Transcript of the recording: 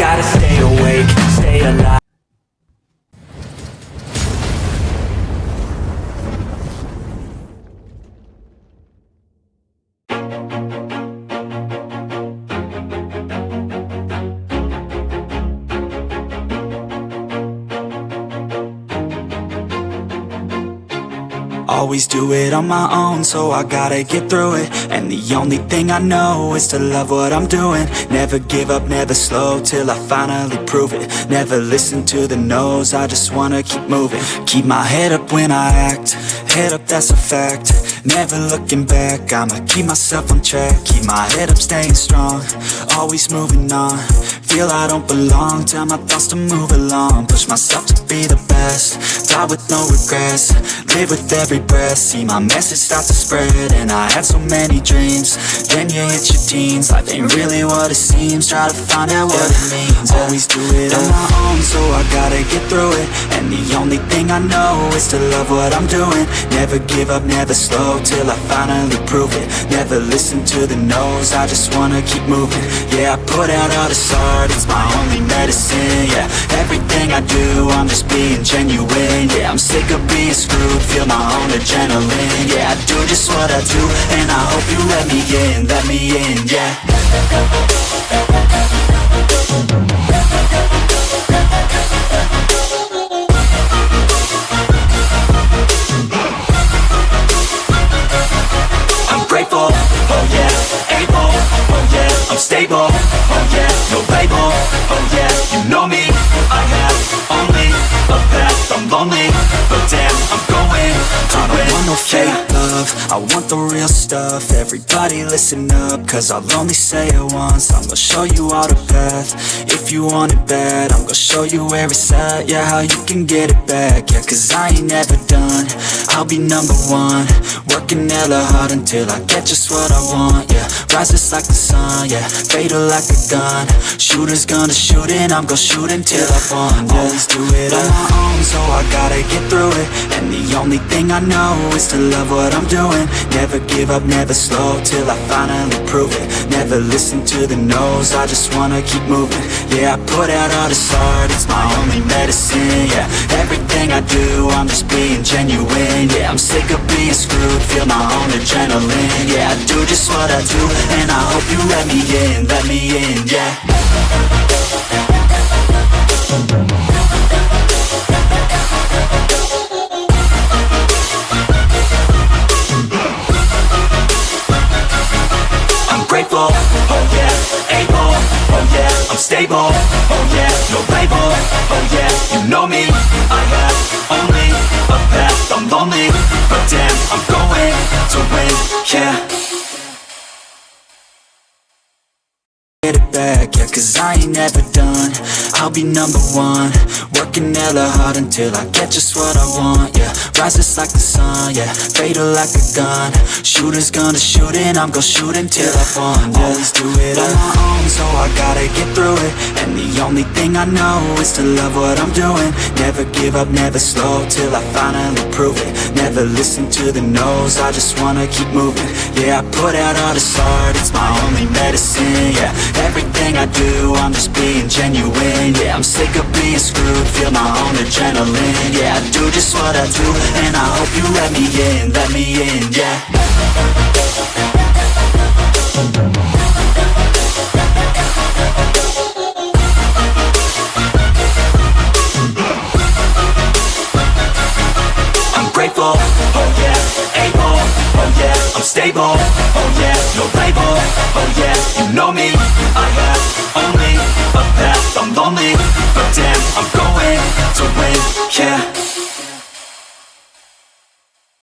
gotta stay awake, stay alive. Always do it on my own, so I gotta get through it. And the only thing I know is to love what I'm doing. Never give up, never slow, till I finally prove it. Never listen to the no's, I just wanna keep moving. Keep my head up when I act, head up, that's a fact. Never looking back, I'ma keep myself on track. Keep my head up, staying strong, always moving on. Feel I don't belong, tell my thoughts to move along. Push myself to be the best, die with no regrets. Live with every breath, see my message start to spread. And I had so many dreams, then you hit your teens. Life ain't really what it seems, try to find out what it means. Always do it on my own, so I gotta get through it. And the only thing I know is to love what I'm doing. Never give up, never slow, till I finally prove it. Never listen to the no's, I just wanna keep moving. Yeah, I put out all this art, it's my only medicine. Yeah, everything I do, I'm just being genuine. Yeah, I'm sick of being screwed, feel my own adrenaline. Yeah, I do just what I do, and I hope you let me in, yeah. I'm grateful, oh yeah, able, oh yeah, I'm stable, oh yeah, no label, oh yeah, you know me, I have only a path, I'm lonely, but damn, I'm going to win. I don't want no fake love, I want the real stuff. Everybody listen up, cause I'll only say it once. I'm gonna show you all the path, if you want it bad. I'm gonna show you where it's at, yeah, how you can get it back. Yeah, cause I ain't never done, I'll be number one. Working hella hard until I get just what I want, yeah. Rises like the sun, yeah, fatal like a gun. Shooter's gonna shoot and I'm gonna shoot until I won, yeah. Always do it on my own, so I gotta get through it. And the only thing I know is to love what I'm doing. Never give up, never slow, till I finally prove it. Never listen to the no's, I just wanna keep moving. Yeah, I put out all this art, it's my only medicine. Yeah, everything I do, I'm just being genuine. Yeah, I'm sick of being screwed, feel my own adrenaline. Yeah, I do just what I do, and I hope you let me in, yeah. I'm grateful, oh yeah, able, oh yeah, I'm stable, oh yeah, no label, oh yeah, you know me, I have only a path, I'm lonely, but damn, I'm going to win, yeah. Get it back, yeah, cause I ain't never done, I'll be number one. Working hella hard until I get just what I want, yeah. Rises like the sun, yeah, fatal like a gun. Shooter's gonna shoot and I'm gonna shoot until I won, yeah. Always do it on my own, so I gotta get through it. And the only thing I know is to love what I'm doing. Never give up, never slow, till I finally prove it. Never listen to the no's, I just wanna keep moving. Yeah, I put out all this art, it's my only medicine, yeah. Everything I do, I'm just being genuine. Yeah, I'm sick of being screwed, feel my own adrenaline. Yeah, I do just what I do, and I hope you let me in, yeah. I'm grateful, oh yeah, able, oh yeah, I'm stable, oh yeah, no label, oh yeah, you know me, I have only a path, I'm lonely, but damn, I'm going to win, yeah.